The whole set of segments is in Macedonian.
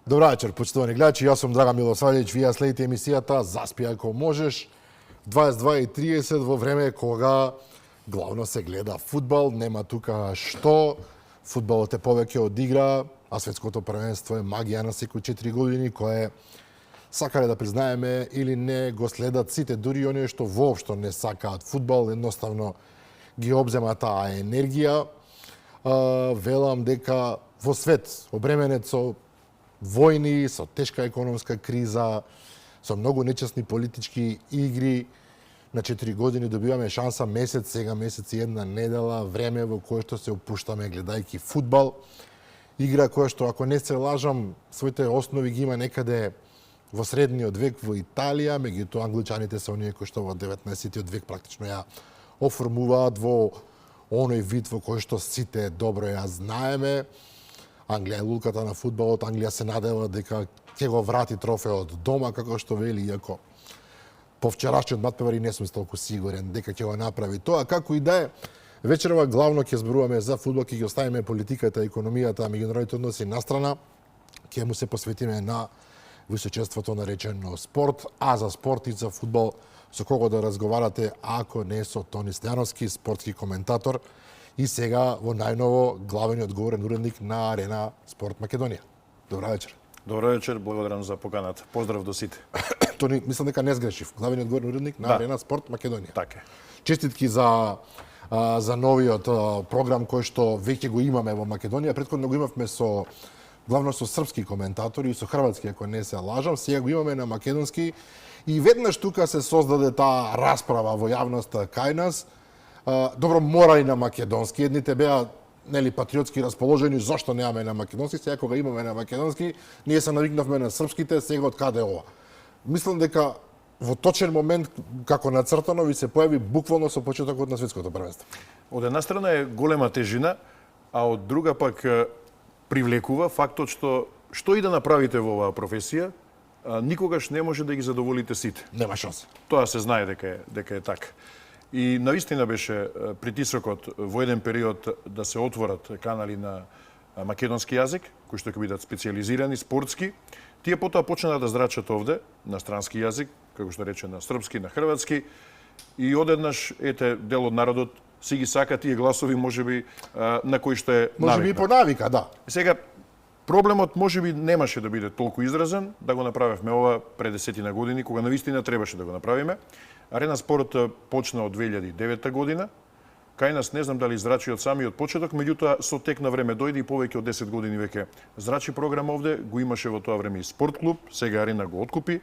Добра вечер, почитувани гледачи. Јас сум Драган Милосавлjević. Вие следите емисијата Заспи ако можеш. 22:30 во време кога главно се гледа фудбал. Нема тука што. Фудбалот е повеќе од игра, а светското првенство е магија на секои 4 години, кое сакале да признаеме или не го следат сите, дури и оние што воопшто не сакаат фудбал, едноставно ги обзема таа енергија. Велам дека во свет обременет со војни, со тешка економска криза, со многу нечесни политички игри, на 4 години добиваме шанса месец, сега месец и една недела, време во кое што се опуштаме гледајќи фудбал. Игра која што, ако не се лажам, своите основи ги има некаде во средниот век во Италија, меѓутоа англичаните се оние кои што во 19-тиот век практично ја оформуваат во оној вид во кој што сите добро ја знаеме. Англија е лулката на фудбалот, Англија се надева дека ќе го врати трофеот дома, како што вели, иако по вчерашниот матпревари не сум толку сигурен дека ќе го направи тоа. Како и да е, вечерва главно ќе зборуваме за фудбал, ќе ги оставиме политиката, економијата, меѓународните односи настрана, ќе му се посветиме на височенството наречено спорт, а за спорт и за фудбал со кого да разговарате, ако не со Тони Стојановски, спортски коментатор, и сега во најново главен и одговорен уредник на Арена Спорт Македонија. Добра вечер. Добра вечер, благодарам за поканата. Поздрав до сите. Тони, мислам дека не сгрешив. Главен и одговорен уредник на Арена Спорт Македонија. Така е. Честитки за новиот програм кој што веќе го имаме во Македонија. Претходно го имавме главно со српски коментатори и со хрватски, ако не се лажам. Сега го имаме на македонски и веднаш тука се создаде таа расправа во јавноста кај нас. Добро, мора и на македонски. Едните беа патриотски расположени, зашто немаме на македонски, сега кога имаме на македонски, ние се навикнавме на српските, сега од каде ова. Мислам дека во точен момент, како нацртано, ви се појави буквално со почетокот на светското првенство. Од една страна е голема тежина, а од друга пак привлекува фактот што и да направите во оваа професија, никогаш не може да ги задоволите сите. Нема шанса. Тоа се знае дека е така. И навистина беше притисокот во еден период да се отворат канали на македонски јазик, кои што ќе бидат специјализирани, спортски. Тие потоа почнаа да зрачат овде на странски јазик, како што рече на српски, на хрватски, и одеднаш дел од народот си ги сака тие гласови можеби на кои што е навика. Можеби и по навика, да. Сега проблемот можеби немаше да биде толку изразен, да го направевме ова пред 10 години, кога навистина требаше да го направиме. Арена Спорт почна од 2009 година. Кај нас не знам дали зрачи од самиот почеток, меѓутоа со тек на време дојде и повеќе од 10 години веќе зрачи програм овде, го имаше во тоа време и спорт клуб, сега Арена го откупи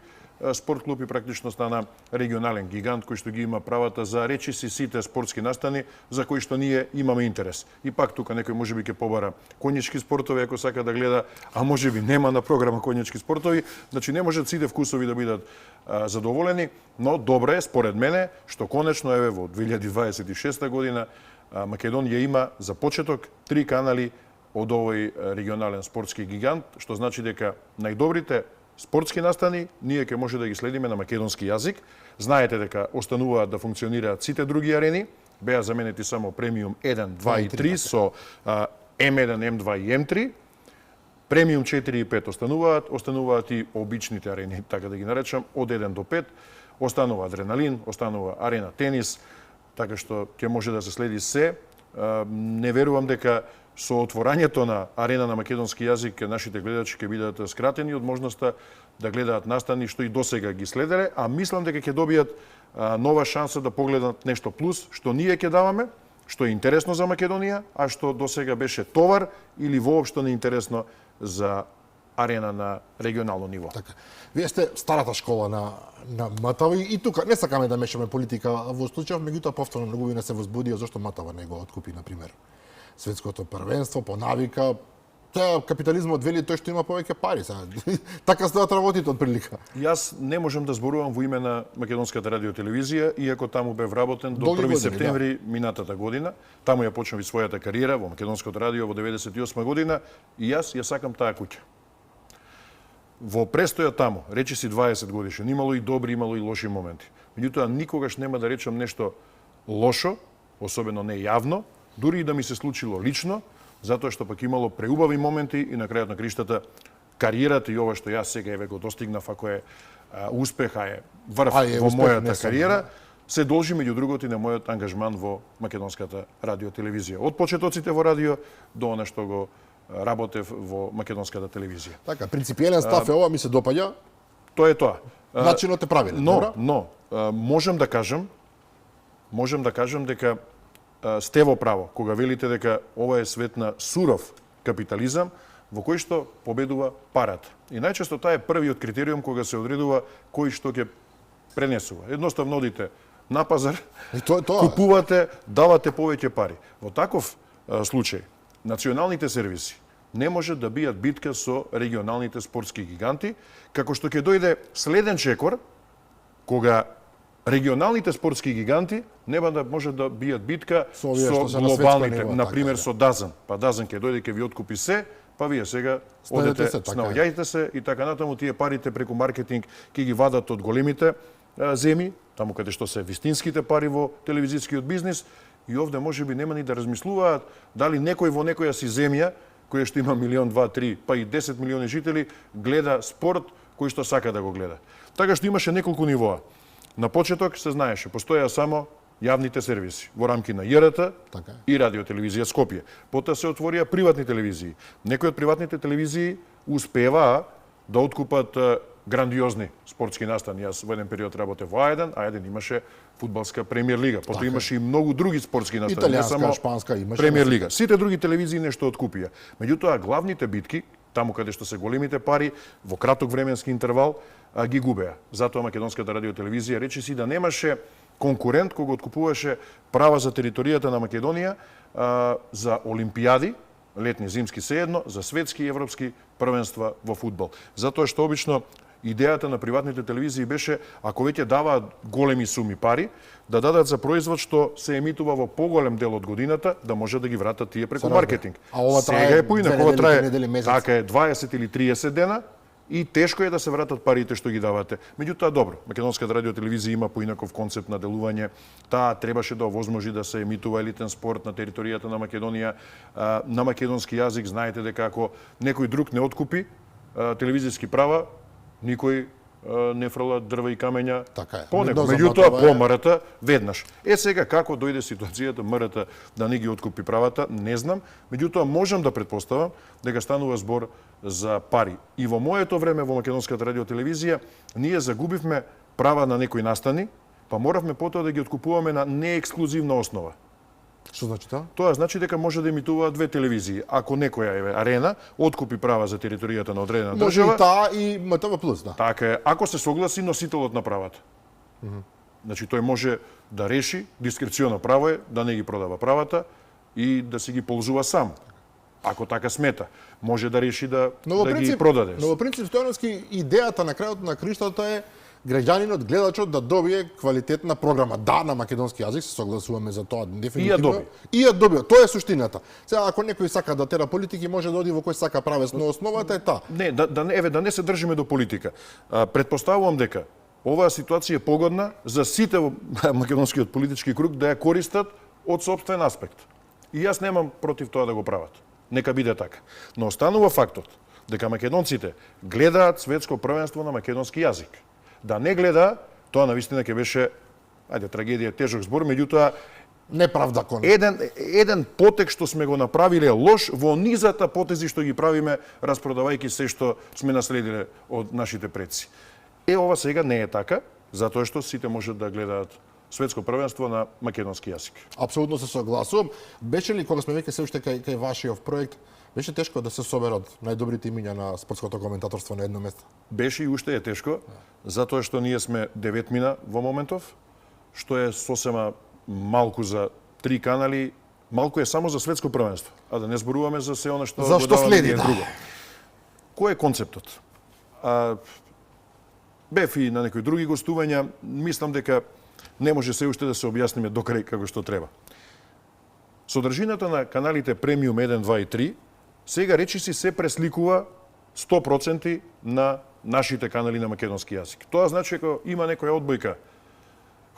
спорт клуб и практично стана регионален гигант кој што ги има правата за речиси сите спортски настани за кои што ние имаме интерес. И пак тука некој можеби ќе побара конјички спортови ако сака да гледа, а можеби нема на програма конјички спортови, значи не можат сите вкусови да бидат задоволени, но добро е според мене што конечно еве во 2026 година Македонија има за почеток 3 канали од овој регионален спортски гигант, што значи дека најдобрите спортски настани ние ќе може да ги следиме на македонски јазик. Знаете дека остануваат да функционираат сите други арени, беа заменети само премиум 1, 2 и 3 со М1, М2 и М3. Премиум 4 и 5 остануваат и обичните арени, така да ги наречам, од 1 до 5. Останува Адреналин, останува Арена Тенис, така што ќе може да се следи се. Не верувам дека со отворањето на Арена на македонски јазик нашите гледачи ќе бидат скратени од можноста да гледаат настани што и досега ги следеле, а мислам дека ќе добијат нова шанса да погледнат нешто плюс што ние ќе даваме, што е интересно за Македонија, а што досега беше товар или воопшто неинтересно за арена на регионално ниво. Така. Вие сте старата школа на МТВ и тука не сакаме да мешаме политика во случајов, меѓутоа повторно многу не се возбудија зашто МТВ не го откупи на пример светското првенство по навика. Тоа капитализмот вели тој што има повеќе пари сега. Така стојат работите од прилика. Јас не можам да зборувам во име на Македонската радиотелевизија, иако таму бев работен до 1 септември минатата година. Таму ја почнави својата кариера во Македонското радио во 98 година и јас ја сакам таа куќа. Во престојот таму, речиси 20 годишен, имало и добри, имало и лоши моменти. Меѓутоа никогаш нема да речам нешто лошо, особено не јавно, дури и да ми се случило лично, затоа што пак имало преубави моменти и на крајот на криштата кариерата и ова што јас сега еве го достигнав, ако е успеха е врв е во успех, мојата не само, кариера, се должи меѓу другото и на мојот ангажман во македонската радиотелевизија. Од почетоците во радио до она што го работев во македонската телевизија. Така, принципиелен став е ова, ми се допаѓа. Тоа е тоа. Начинот е правилен, Но можам да кажам дека сте во право кога велите дека ова е свет на суров капитализам во кој што победува парата. И најчесто тоа е првиот критериум кога се одредува кој што ќе пренесува. Едноставно одите на пазар, купувате, давате повеќе пари. Во таков случај, националните сервиси не може да бијат битка со регионалните спортски гиганти, како што ќе дојде следен чекор, кога регионалните спортски гиганти нема да може да бијат битка со глобалните, например со Дазен. Па Дазен ќе дојде, ќе ви откупи се, па вие сега одете, снаоѓајте се и така натаму, тие парите преку маркетинг ќе ги вадат од големите земи, таму каде што се вистинските пари во телевизискиот бизнис, и овде можеби нема ни да размислуваат дали некој во некоја си земја, која што има 1, 2, 3, па и 10 милиони жители, гледа спорт кој што сака да го гледа. Така што имаше неколку нивоа. На почеток се знаеше, постоја само јавните сервиси во рамки на ЈРТ и радиотелевизија Скопје. Потоа се отворија приватни телевизии. Некои од приватните телевизии успеваа да откупат грандиозни спортски настани. Јас во еден период работев во А1, А1 имаше фудбалска премиер лига, потоа имаше и многу други спортски настани, не само шпанска имаше премиер лига. Сите други телевизии нешто откупија. Меѓутоа главните битки, таму каде што се големите пари, во краток временски интервал, ги губеа. Затоа македонската радиотелевизија речиси да немаше конкурент кога откупуваше права за територијата на Македонија за олимпијади, летни, зимски сеедно, за светски и европски првенства во фудбал. Затоа што обично идејата на приватните телевизии беше, ако веќе даваат големи суми пари, да дадат за производ што се емитува во поголем дел од годината, да може да ги вратат тие преку маркетинг. Сега е поинаку, ова трае така е 20 или 30 дена, и тешко е да се вратат парите што ги давате. Меѓутоа, добро, македонската радиотелевизија има поинаков концепт на делување. Таа требаше да овозможи да се емитува елитен спорт на територијата на Македонија на македонски јазик. Знаете дека ако некој друг не откупи телевизиски права, никој не фрла дрва и камења по него. Меѓутоа, по МРТ веднаш. Сега како дојде ситуацијата МРТ да не ги откупи правата, не знам. Меѓутоа, можам да претпоставам дека станува збор за пари. И во моето време во македонската радиотелевизија ние загубивме права на некои настани, па моравме потоа да ги откупуваме на неексклузивна основа. Што значи тоа? Тоа значи дека може да емитуваат две телевизии. Ако некоја арена откупи права за територијата на одредена држава, може и таа и МТВ+, да. Така е, ако се согласи носителот на правата. Значи тој може да реши, дискреционо право е да не ги продава правата и да си ги ползува сам. Ако така смета, може да реши да ги продаде. Но во принцип, Стојановски, идејата на крајот на криштата е граѓанинот, гледачот да добие квалитетна програма. Да, на македонски јазик се согласуваме за тоа дефинитивно. И ја добија. Тоа е суштината. Сега ако некој сака да тера политики, може да оди во кој сака правец, но основата е таа. Не, да не се држиме до политика. Претпоставувам дека оваа ситуација е погодна за сите во македонскиот политички круг да ја користат од сопствен аспект. И јас немам против тоа да го прават. Нека биде така. Но останува фактот дека македонците гледаат светско првенство на македонски јазик. Да не гледа, тоа навистина ќе беше, трагедија, тежок збор, меѓутоа неправда кон. Еден потек што сме го направиле лош во низата потези што ги правиме распродавајќи се што сме наследиле од нашите предци. Ова сега не е така, затоа што сите можат да гледаат светско првенство на македонски јазик. Апсолутно се согласувам. Беше ли кога сме веќе се уште кај вашиот проект, беше тешко да се соберат најдобрите имиња на спортското коментаторство на едно место? Беше и уште е тешко, затоа што ние сме 9 во моментов, што е сосема малку за 3 канали, малку е само за светско првенство, а да не зборуваме за се она што следи друго. Кој е концептот? Бев и на некои други гостувања, мислам дека не може се уште да се објасниме докрај како што треба. Содржината на каналите Премиум 1, 2 и 3 сега речиси се пресликува 100% на нашите канали на македонски јазик. Тоа значи дека има некоја одбојка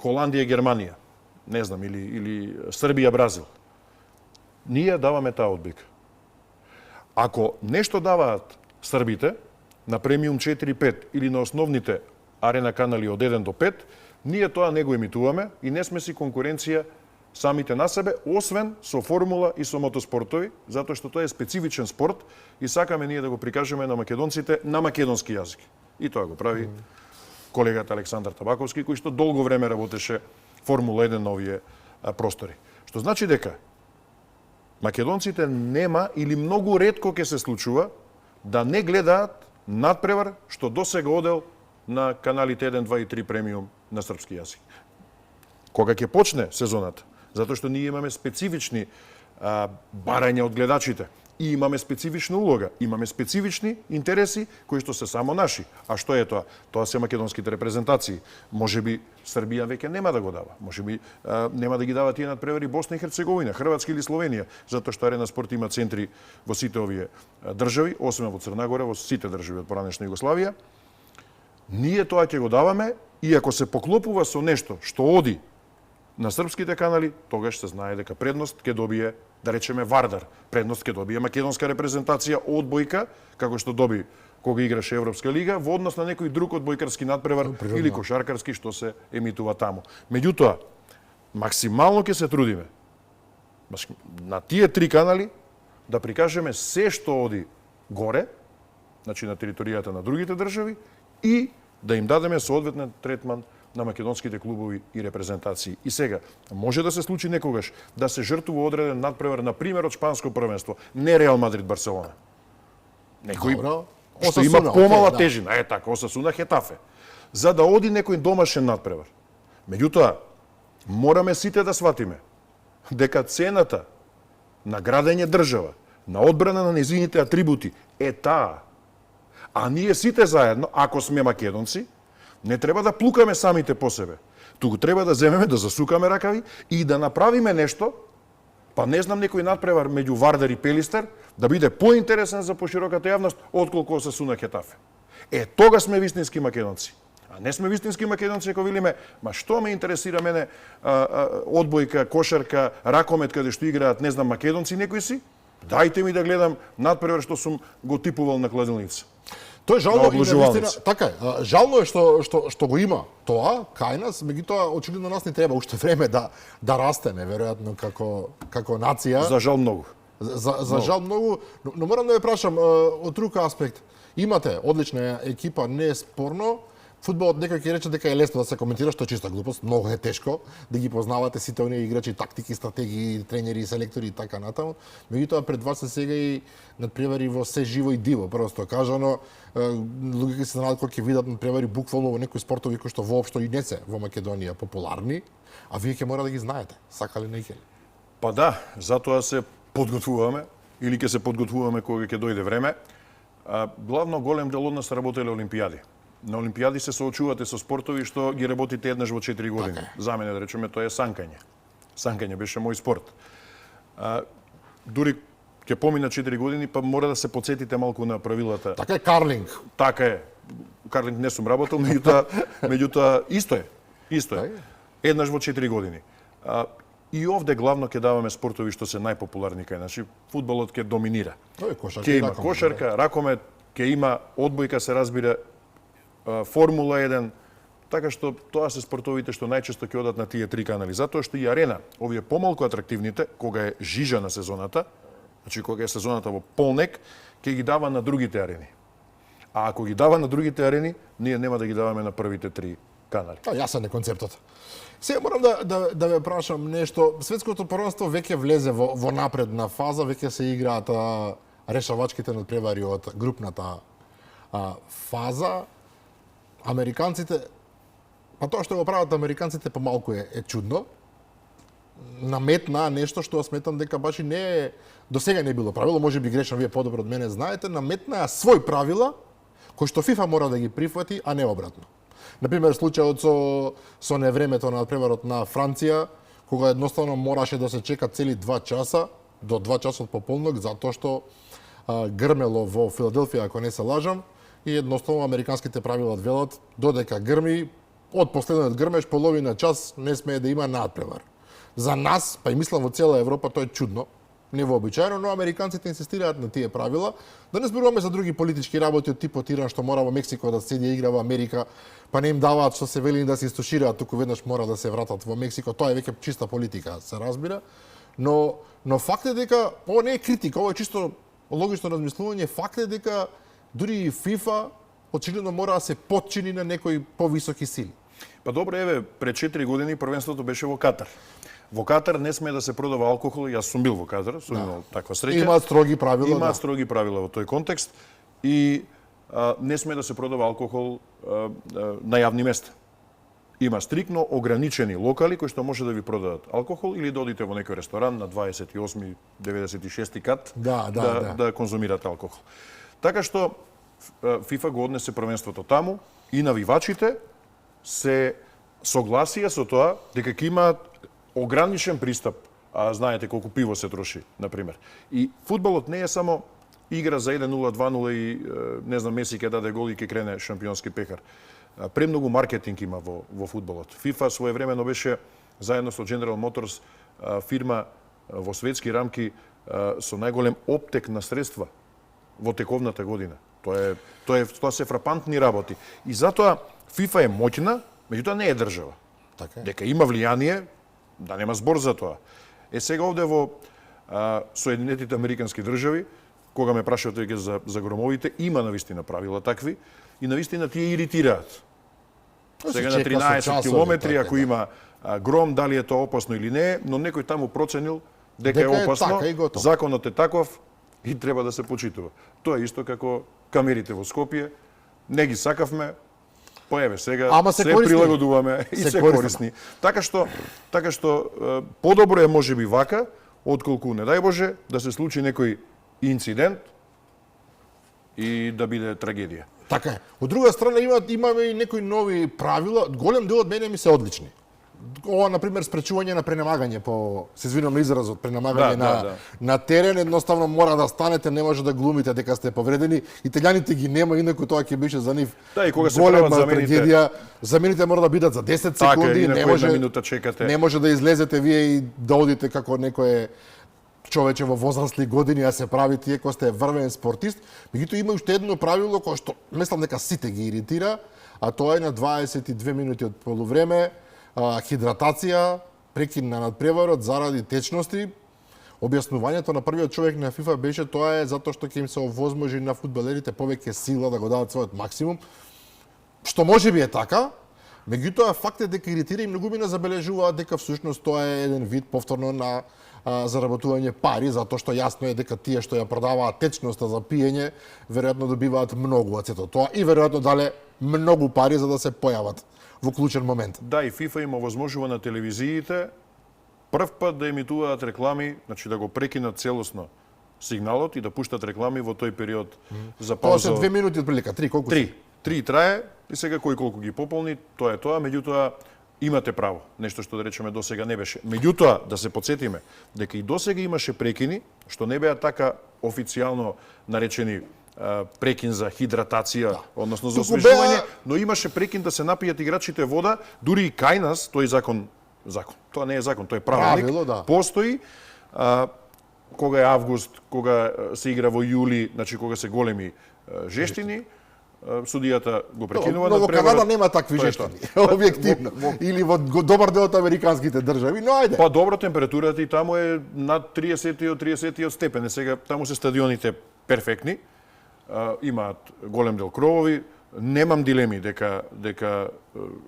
Холандија, Германија, не знам, или Србија, Бразил. Ние даваме таа одбојка. Ако нешто даваат србите, на премиум 4-5 или на основните арена канали од 1 до 5, ние тоа не го емитуваме и не сме си конкуренција самите на себе, освен со формула и со мотоспортови, затоа што тоа е специфичен спорт и сакаме ние да го прикажеме на македонците на македонски јазик. И тоа го прави колегата Александар Табаковски, кој што долго време работеше Формула 1 на овие простори. Што значи дека македонците нема или многу ретко ќе се случува да не гледаат надпревар што досега одел на каналите 1, 2 и 3 премиум на српски јазик. Кога ќе почне сезоната, затоа што ние имаме специфични барања од гледачите и имаме специфична улога, имаме специфични интереси кои што се само наши. А што е тоа? Тоа се македонските репрезентации. Можеби Србија веќе нема да го дава. Можеби нема да ги дава тие надпревари Босна и Херцеговина, Хрватска или Словенија, затоа што Арена Спорт има центри во сите овие држави, освен во Црна Гора, во сите држави од поранешна Југославија. Ние тоа ќе го даваме и ако се поклопува со нешто што оди на српските канали, тогаш се знае дека предност ќе добие, да речеме, Вардар. Предност ќе добие македонска репрезентација одбојка, како што доби кога играше Европска лига, во однос на некој друг одбојкарски надпревар или кошаркарски што се емитува таму. Меѓутоа, максимално ќе се трудиме на тие три канали да прикажеме се што оди горе, значи на територијата на другите држави, и да им дадеме соодветен третман на македонските клубови и репрезентации. И сега, може да се случи некогаш да се жртвува одреден надпревар, на пример од шпанско првенство, не Реал Мадрид Барселона. Некој што има помала тежина, така, Осасуна Хетафе, за да оди некој домашен надпревар. Меѓутоа, мораме сите да сватиме дека цената на градење држава, на одбрана на незините атрибути е таа. А ние сите заедно, ако сме македонци, не треба да плукаме самите по себе. Туку треба да земеме, да засукаме ракави и да направиме нешто, па не знам, некој надпревар меѓу Вардар и Пелистер, да биде поинтересен за пошироката јавност отколку Осасуна Хетафе. Тога сме вистински македонци. А не сме вистински македонци ако велиме, ма што ме интересира мене одбојка, кошарка, ракомет каде што играат, не знам, македонци некои си? Дајте ми да гледам надпревар што сум го типувал на кладилница. Тоа е жално и навистина, така е. Жално е што го има тоа кај нас, меѓутоа очигледно нас не треба уште време да растеме веројатно како нација. За жал многу. За жал многу, но морам да ве прашам од друг аспект. Имате одлична екипа, не е спорно. Фудбалот некој ќе рече дека е лесно да се коментира, што е чиста глупост, многу е тешко да ги познавате сите оние играчи, тактики, стратегии, тренери, селектори и така натаму. Меѓутоа пред вас се сега и надпревари во се живо и диво, просто кажано. Луѓе се знаат кога ќе видат надпревари буквално во некои спортови кои што воопшто и не се во Македонија популарни, а вие ќе мора да ги знаете, сакали не ќе ли? Па да, затоа се подготвуваме или ќе се подготвуваме кога ќе дојде време. Главно голем дел од нас работеле олимпијади. На олимпијади се соочувате со спортови што ги работите еднаш во 4 години. За мене, да речеме, тоа е санкање. Санкање беше мој спорт. Дури ќе помина 4 години, па мора да се подсетите малку на правилата. Така е карлинг. Така е. Карлинг не сум работел, меѓутоа исто е. Исто е. Еднаш во 4 години. И овде главно ќе даваме спортови што се најпопуларни кај нас. Фудбалот ќе доминира. Ќе има кошарка, ракомет, ќе има одбојка, се разбира, Формула 1, така што тоа се спортовите што најчесто ќе одат на тие три канали. Затоа што и арена, овие помалку атрактивните, кога е жижа на сезоната, значи кога е сезоната во полнек, ќе ги дава на другите арени. А ако ги дава на другите арени, ние нема да ги даваме на првите три канали. Јасен е концептот. Сега морам да ве прашам нешто. Светското првенство веќе влезе во напредна фаза, веќе се играат решавачките надпревари од групната фаза. Американците, па тоа што го прават американците помалку е чудно. Наметнаа нешто што сметам дека баш и не е, до сега не било правило, може би грешно, вие подобро од мене знаете, наметнаа свој правила кои што ФИФА мора да ги прифати, а не обратно. Например, случајот со невремето на надпреварот на Франција, кога едноставно мораше да се чека цели 2 часа, до 2 часот по полнок, затоа што грмело во Филаделфија, ако не се лажам, и едноставно американските правила велат додека грми, од последниот грмеж половина час не смее да има надпревар. За нас, па и мислам во цела Европа, тоа е чудно, невообичаено, но американците инсистираат на тие правила. Да не зборуваме за други политички работи од типот Иран што мора во Мексико да седи игра во Америка, па не им даваат што се вели да се истушираат, туку веднаш мора да се вратат во Мексико. Тоа е веќе чиста политика, се разбира. Но факт е дека ова не е критика, ова е чисто логично размислување. Факт е дека дури и ФИФА очигледно мора да се подчини на некои повисоки сили. Па добро, еве, пред 4 години првенството беше во Катар. Во Катар не сме да се продава алкохол, јас сум бил во Катар, сум имал таква среќа. Имаат строги правила, Имаат строги правила во тој контекст и не сме да се продава алкохол на јавни места. Има стрикно ограничени локали кои што може да ви продадат алкохол или да одите во некој ресторан на 28, 96 кат да конзумирате алкохол. Така што ФИФА го однесе првенството таму и навивачите се согласија со тоа дека ќе имаат ограничен пристап, а знаете колку пиво се троши, например. И фудбалот не е само игра за 1-0, 2-0 и не знам, Меси ќе даде гол и ќе крене шампионски пехар. Премногу маркетинг има во фудбалот. ФИФА своевремено беше заедно со General Motors фирма во светски рамки со најголем оптек на средства во тековната година. Тоа се фрапантни работи. И затоа ФИФА е моќна, меѓутоа не е држава. Така е. Дека има влијание, да нема збор за тоа. Сега овде во Соединетите Американски држави, кога ме прашаат за громовите, има навистина правила такви и навистина тие иритираат. Сега на 13 километри, ако има гром, дали е тоа опасно или не, но некој таму проценил дека е опасно, законот е таков и треба да се почитува. Тоа е исто како камерите во Скопје, не ги сакавме, па еве сега се прилагодуваме и се корисни. Така што подобро е можеби вака, отколку не дај Боже да се случи некој инцидент и да биде трагедија. Така е. Од друга страна имаме и некои нови правила, голем дел од мене ми се одлични. Ова, например, спречување на пренемагање, се извинувам на изразот, пренемагање на терен, едноставно мора да станете, не може да глумите дека сте повредени. Италијаните ги нема, инаку тоа ќе беше за нив голема трагедија. Замените мора да бидат за 10 секунди, не може да излезете вие и да одите како некој човече во возрастни години, а се прави тие кој сте врвен спортист. Меѓутоа има уште едно правило кое што мислам дека сите ги иритира, а тоа е на 22 минути од полувреме, хидратација, прекин на надпреварот заради течности. Објаснувањето на првиот човек на ФИФА беше тоа е затоа што ќе им се овозможи на фудбалерите повеќе сила да го дадат својот максимум, што можеби е така, меѓутоа факт е дека иритира и многумина забележуваат дека всушност тоа е еден вид повторно на заработување пари, затоа што јасно е дека тие што ја продаваат течноста за пиење, веројатно добиваат многу од сето тоа и веројатно дале многу пари за да се појават во клучен момент. Да, и ФИФА има возможува на телевизиите прв пат да емитуваат реклами, значи да го прекинат целосно сигналот и да пуштат реклами во тој период за пауза. Тоа се 2 минути од прилика, 3 колку? 3 трае и сега кој колку ги пополни, тоа е тоа, меѓутоа имате право, нешто што да речеме досега не беше. Меѓутоа да се потсетиме дека и досега имаше прекини што не беа така официјално наречени прекин за хидратација, односно за освежување, но имаше прекин да се напијат играчите вода, дури и кај нас, тој закон, тоа не е закон, тој е правилник, постои, кога е август, кога се игра во јули, значи кога се големи жештини, судијата го прекинува на преварот. Канада нема такви жештини, објективно. Или во добар дел од американските држави, но ајде. Па добро, температурата и таму е над 30 степени. Сега таму се стадионите перфектни, имаат голем дел кровови, немам дилеми дека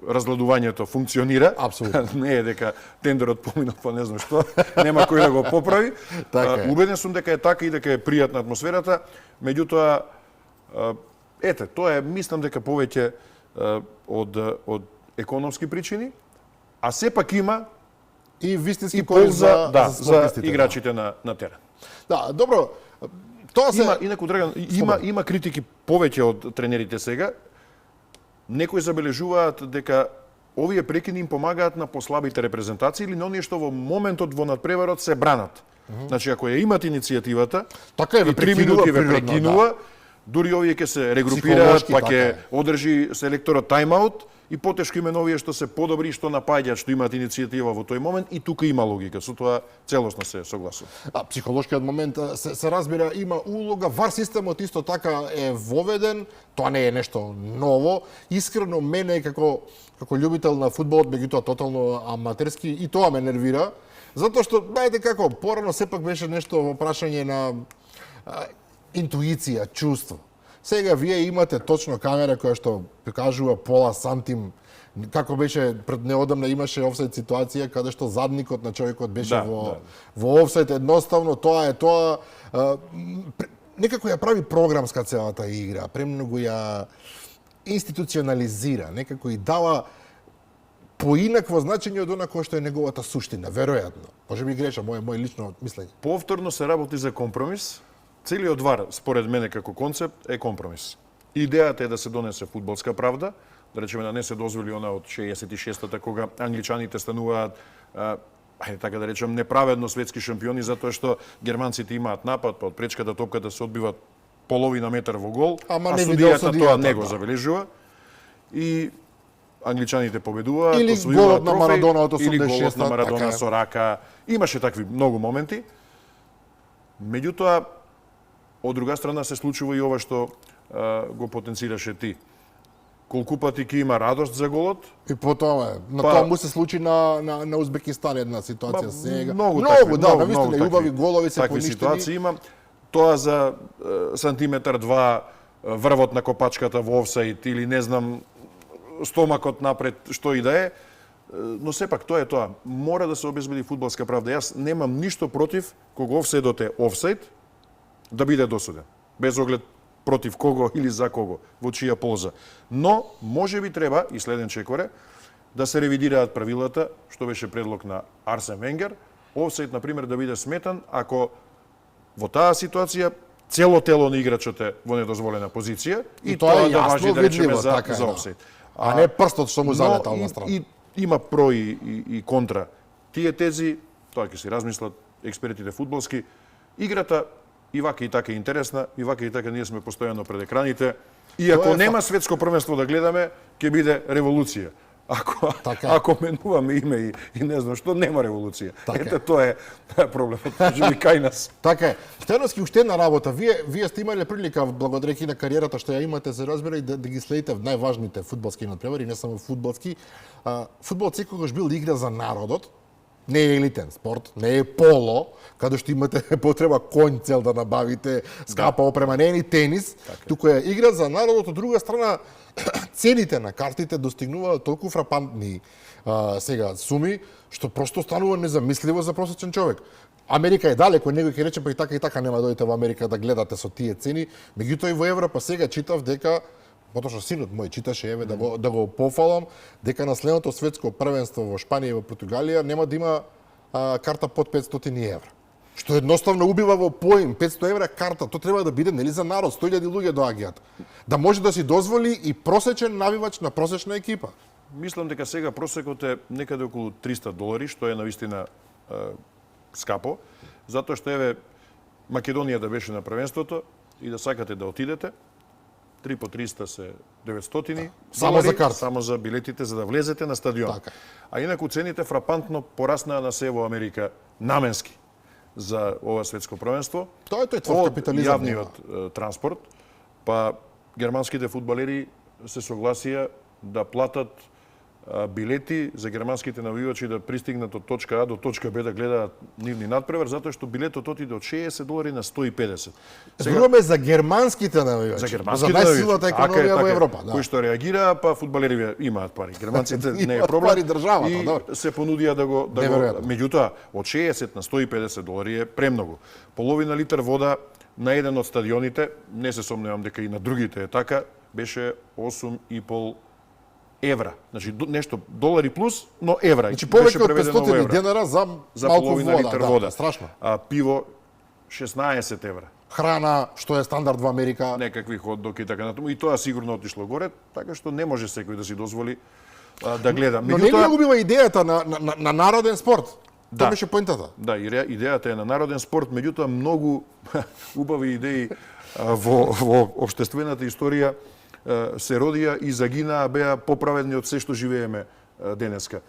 разгладувањето функционира. Апсолутно. Не е дека тендерот поминал па не знам што, нема кој да го поправи. Убеден сум дека е така и дека е пријатна атмосферата, меѓутоа ете, тоа е, мислам дека повеќе од економски причини, а сепак има и вистински полза за играчите на терен. Да, добро. Тоа се инаку Драган, има критики повеќе од тренерите сега. Некои забележуваат дека овие прекини им помагаат на послабите репрезентации или на оние што во моментот во надпреварот се бранат. Значи ако ја имат иницијативата, така е, и 3 минути ве прекинува, дури овие ќе се регрупираат, па ќе одржи селекторот тайм-аут и потешко име овие што се подобри, што напаѓаат, што имаат иницијатива во тој момент, и тука има логика, со тоа целосно се согласувам. Психолошкиот момент се разбира, има улога, ВАР системот исто така е воведен, тоа не е нешто ново. Искрено мене како љубител на фудбалот, меѓутоа тотално аматерски, и тоа ме нервира, затоа што знаете како порано сепак беше нешто во прашање на интуиција, чувство. Сега вие имате точно камера која што кажува пола сантим, како беше пред неодамна имаше офсайд ситуација каде што задникот на човекот беше во офсайд. Едноставно тоа некако ја прави програмска целата игра, премногу ја институционализира, некако и дава поинакво значење од она кој што е неговата суштина, веројатно. Можеби грешам, мој лично мислење. Повторно се работи за компромис. Целиот ВАР, според мене како концепт, е компромис. Идејата е да се донесе фудбалска правда, да речеме да не се дозволи она од 66-та кога англичаните стануваат, ајде така да речем, неправедно светски шампиони затоа што германците имаат напад, па од пречката топката се одбива половина метар во гол, а судијата тоа не го забележува. И англичаните победуваат, или голот на Марадона од 86-та, или голот на Марадона со рака. Имаше такви многу моменти. Меѓутоа, од друга страна се случува и ова што го потенцираше ти. Колку пати ќе има радост за голот? И потоа, тоа му се случи на Узбекистан една ситуација сега. Многу, навистина убави голови се поништени. Такви ситуации има. Тоа за сантиметар два врвот на копачката во офсайд или не знам стомакот напред, што и да е. Но сепак тоа е тоа. Мора да се обезбеди фудбалска правда. Јас немам ништо против кога офсайдот е офсайд да биде досуден. Без оглед против кого или за кого, во чија полза. Но, може би треба, и следен чекоре, да се ревидираат правилата, што беше предлог на Арсен Венгер, офсайд, например, да биде сметан ако во таа ситуација цело тело на играчот е во недозволена позиција и тоа да важи, да речеме, за офсайд. А не прстот што му залетал на страна. И има про и контра. Тие тези, тоа ќе си размислат експертите фудбалски, играта и вака и така интересна, и вака и така ние сме постојано пред екраните. И ако нема светско првенство да гледаме, ќе биде револуција. Ако менуваме име и не знам што, нема револуција. Ете, тоа е проблемот, живи кај нас. Така е. Стојановски, уште една работа. Вие сте имале прилика, благодарејќи на кариерата што ја имате, се разбира, и да ги следите в најважните фудбалски надпревари, не само фудбалски. Фудбалот секогаш бил игра за народот. Не е елитен спорт, не е поло, каде што имате потреба конј цел да набавите, скапа опрема, не е ни тенис, туку е игра за народот. Од друга страна, цените на картите достигнуваат толку фрапантни сега суми, што просто станува незамисливо за просечен човек. Америка е далеко, некој ќе рече па и така нема дојдете во Америка да гледате со тие цени, меѓутоа и во Европа сега читав дека потоа синот мој читаше, еве да го пофалам, дека на следното светско првенство во Шпанија и во Португалија нема да има карта под 500 евра. Што едноставно убива во поим, 500 евра карта, тоа треба да биде нели за народ, 100.000 луѓе доаѓаат. Да може да си дозволи и просечен навивач на просечна екипа. Мислам дека сега просекот е некаде околу $300, што е навистина скапо, затоа што еве Македонија да беше на првенството и да сакате да отидете, 3 по 300 се 900 само за карта, само за билетите за да влезете на стадион. Така. А инаку цените фрапантно пораснаа на се во Америка наменски за ова светско првенство. Тоа е тој тврд капитализам. Од јавниот транспорт, па германските фудбалери се согласија да платат билети за германските навивачи да пристигнат од точка А до точка Б да гледаат нивни надпревар, затоа што билетот отиде од $60 на 150. Зборуваме за германските навивачи. За германските навивачи. За најсилната економија во Европа, кои што реагираа, па фудбалери имаат пари. Германците не е проблем. Пари државата, и се понудија да го меѓутоа од $60 на $150 е премногу. Половина литар вода на еден од стадионите, не се сомневам дека и на другите е така, беше 8,5 евра. Значи нешто долари плюс, но евра. Значи повеќе од 500 денара за малку половина литар вода. Страшно. Пиво 16 евра. Храна, што е стандард во Америка. Некакви хот-дог и така натаму. И тоа сигурно отишло горе, така што не може секој да си дозволи да гледа. Но не ли губива идејата на народен спорт? Тоа беше поентата. Да, идејата е на народен спорт, меѓутоа многу убави идеи во општествената историја се родија и загинаа, беа поправедни од се што живееме денеска.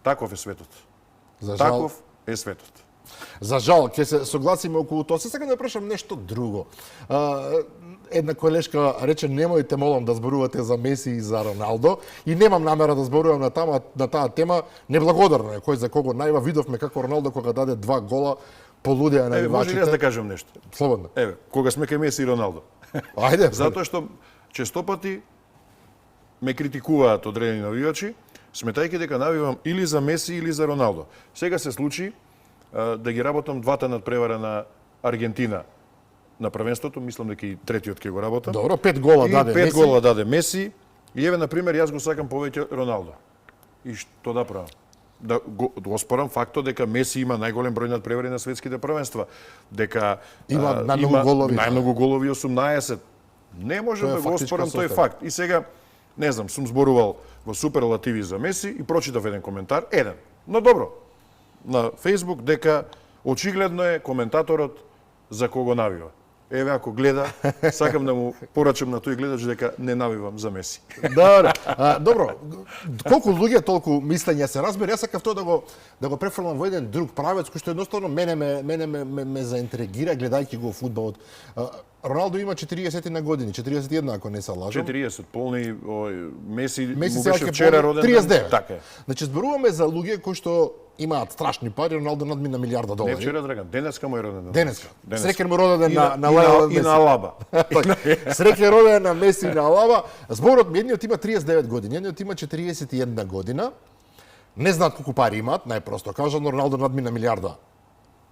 Таков е светот. За жал, Таков е светот. За жал, ќе се согласиме околу тоа. Се сакам да прашам нешто друго. Една колешка рече, немојте, молам, да зборувате за Меси и за Роналдо. И немам намера да зборувам на таа тема. Неблагодарно е, кој за кого најва. Видовме како Роналдо кога даде 2 гола, полудеа на Еве, може ли јас да кажам нешто? Слободно. Еве, кога сме кај Меси и Роналдо. Ајде. Затоа што честопати ме критикуваат одредени навивачи, сметајќи дека навивам или за Меси или за Роналдо. Сега се случи да ги работам двата надпревара на Аргентина на првенството, мислам дека и третиот ќе го работам. Добро, 5 гола даде Меси. 5 Меси. гола даде Меси. И еве, например, јас го сакам повеќе Роналдо. И што да правам? Да го оспорам фактот дека Меси има најголем број надпревари на светските првенства, дека Има најмногу голови. најмногу голови 18. Не можам да го оспорам тој факт. И сега, не знам, сум зборувал во суперлативи за Меси и прочитав еден коментар, но добро, на Facebook, дека очигледно е коментаторот за кого навива. Еве, ако гледа, сакам да му порачам на тој гледач дека не навивам за Меси. Добро, колку луѓе, толку мислење се разбира. Јас сакав тоа да го префрлам во еден друг правец, кој што едноставно мене ме заинтригира гледајќи го фудбалот. Роналдо има 40 на години, 41 ако не се лажам. 40 полни, Меси му сега беше ќе вчера полни роден. 39. Така е. Значи зборуваме за луѓе кои што имаат страшни пари, Роналдо надмина милиарда долари. Не вчера, Драган, денеска му е роден. Денеска. Среќен му роден на Леонел Меси. И на Алаба. Среќен роден на Меси и на Алаба. Зборот ми, едниот има 39 години, едниот има 41 година. Не знаат колку пари имаат, најпросто кажано, Роналдо надмина милиарда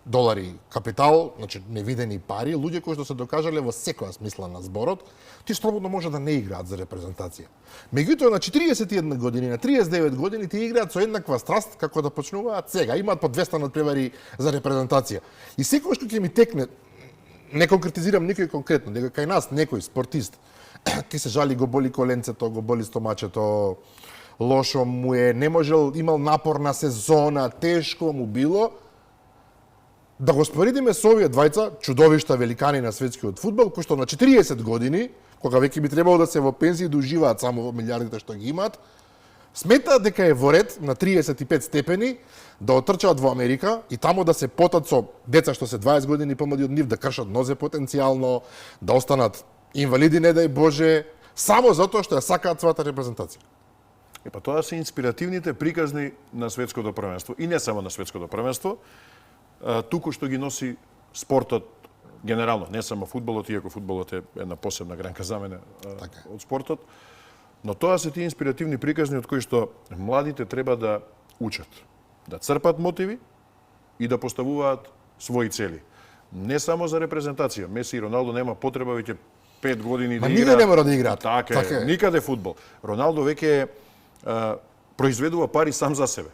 долари капитал, значи невидени пари, луѓе кои што се докажале во секоја смисла на зборот, ти слободно може да не играат за репрезентација. Меѓутоа на 41 години, на 39 години ти играат со еднаква страст како да почнуваат сега. Имаат по 200 надпревари за репрезентација. И секој што ќе ми текне, не конкретизирам никој конкретно, дека кај нас некој спортист ќе се жали, го боли коленцето, го боли стомачето, лошо му е, не можел, имал напорна сезона, тешко му било, да го споредиме со овие двајца чудовишта великани на светскиот фудбал, кои што на 40 години, кога веќе би требало да се во пензија да уживаат само во милиардите што ги имаат, сметаат дека е во ред на 35 степени да отрчаат во Америка и таму да се потат со деца што се 20 години помлади од нив, да кршат нозе потенцијално, да останат инвалиди, не дај Боже, само затоа што ја сакаат својата репрезентација. Па тоа се инспиративните приказни на светското првенство и не само на светското првенство, туку што ги носи спортот генерално, не само фудбалот, иако фудбалот е една посебна гранка за мене од спортот, но тоа се тие инспиративни приказни од кои што младите треба да учат, да црпат мотиви и да поставуваат своји цели. Не само за репрезентација. Меси и Роналдо нема потреба веќе 5 години да играат. Никаде не мора да играат. Така е, никаде фудбал. Роналдо веќе произведува пари сам за себе.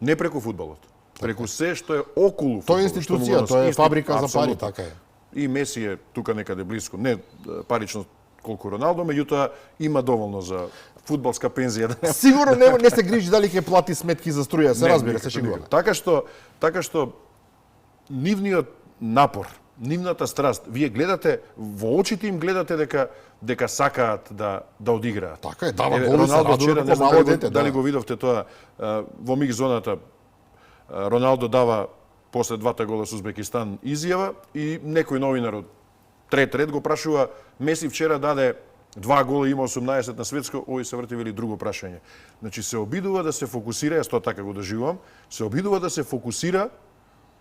Не преку фудбалот. Преку се што е околу фудбалот. Тоа е институција, тоа е фабрика за пари, така е. И Меси е тука некаде близко, не парично колку Роналдо, меѓутоа има доволно за фудбалска пензија. Сигурно не се грижи дали ќе плати сметки за струја, се разбира, се шегува. Така што нивниот напор, нивната страст, вие гледате во очите им, гледате дека сакаат да одиграат. Така е, дава голи се радува како мало дете. Дали го видовте тоа во миг зоната, Роналдо дава после двата гола со Узбекистан изјава и некој новинар од трет ред го прашува: Меси вчера даде 2 гола, има 18 на светско, овој се врти вели друго прашање. Значи се обидува да се фокусира, јас тоа така го доживувам, се обидува да се фокусира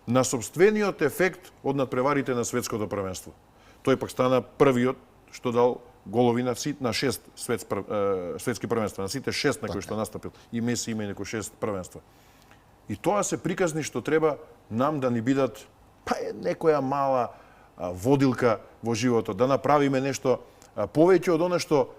на сопствениот ефект од надпреварите на светското првенство. Тој пак стана првиот што дал голови на 6 светски првенства, на сите 6 на кои што настапил. И Меси има и некои 6 првенства. И тоа се приказни што треба нам да ни бидат некоја мала водилка во животот, да направиме нешто повеќе од она што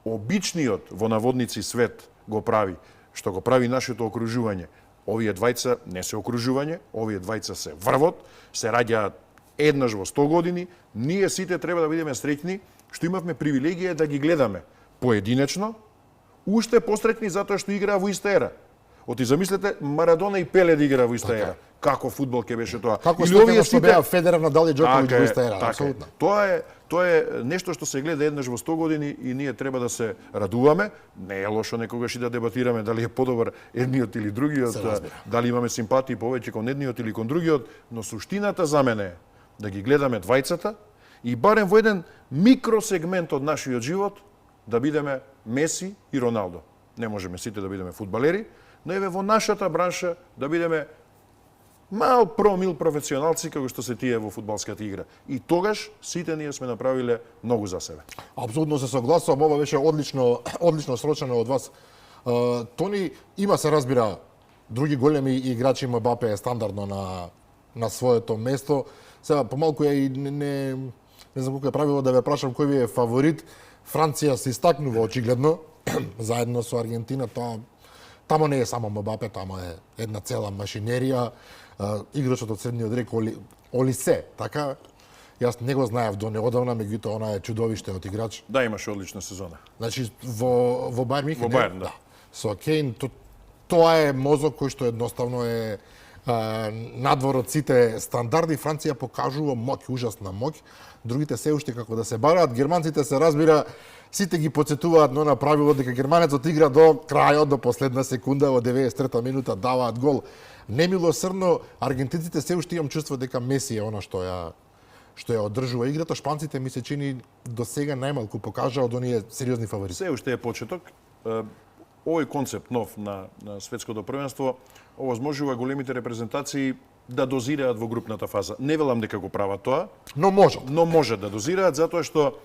обичниот во наводници свет го прави, што го прави нашето окружување. Овие двајца не се окружување, овие двајца се врвот, се раѓаат еднаш во 100 години, ние сите треба да бидеме среќни што имавме привилегија да ги гледаме поединечно, уште посреќни затоа што играа во иста ера. Оти замислете Марадона и Пеле да играа во иста ера. Како фудбал ќе беше тоа? Како степено што беа Федерер, Надал и Џоковиќ во иста ера, апсолутно. Тоа е нешто што се гледа еднаш во 100 години и ние треба да се радуваме. Не е лошо некогаш и да дебатираме дали е подобар едниот или другиот, дали имаме симпатии повеќе кон едниот или кон другиот, но суштината за мене е да ги гледаме двајцата и барем во еден микросегмент од нашиот живот да бидеме Меси и Роналдо. Не можеме сите да бидеме фудбалери, но еве во нашата бранша да бидеме мал промил професионалци како што се тие во фудбалската игра. И тогаш сите ние сме направиле многу за себе. Апсолутно се согласувам, ова беше одлично срочено од вас. Тони, има се разбира други големи играчи, Мбапе е стандардно на своето место. Сега помалку е и не знам колку е правило да ве прашам кој ви е фаворит. Франција се истакнува очигледно заедно со Аргентина, тамо не е само Мбапе, тамо е една цела машинерија. Играчот од средниот ред Олисе, така? Јас не го знаев до неодавна, меѓутоа она е чудовиште од играч. Да, имаше одлична сезона. Значи во Бајерн Мюнхен, во Бајерн, да. Со Кейн, тоа е мозок кој што едноставно е надвор од сите стандарди. Франција покажува моќ, ужасна моќ. Другите се уште како да се бараат. Германците се разбира, сите ги потсетуваат на она правило дека германецот игра до крајот, до последна секунда, во 93-та минута даваат гол. Немилосрдно, аргентинците се уште имам чувство дека Меси е она што ја одржува играта. Шпанците ми се чини до сега најмалку покажаа од оние сериозни фаворити. Се уште е почеток. Овој концепт нов на светското првенство овозможува големите репрезентации да дозираат во групната фаза. Не велам дека го прават тоа, но можат да дозираат затоа што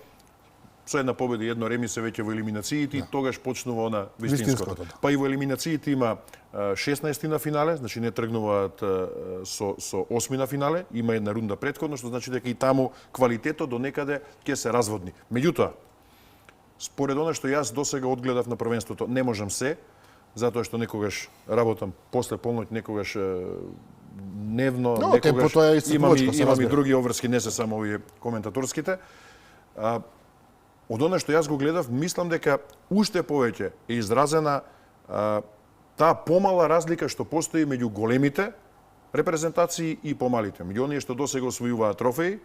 со една победа и едно реми се веќе во елиминациите и тогаш почнува она вистинското. Па и во елиминациите има 16 на финале, значи не тргнуваат со 8 на финале, има една рунда претходно, што значи дека и таму квалитетот до некаде ќе се разводни. Меѓутоа, според она што јас досега одгледав на првенството, не можам се, затоа што некогаш работам после полноќ, некогаш дневно, некогаш имам и други обврски, не се само овие коментаторските. Од она што јас го гледав, мислам дека уште повеќе е изразена таа помала разлика што постои меѓу големите репрезентации и помалите, меѓу оние што досега освојуваат трофеи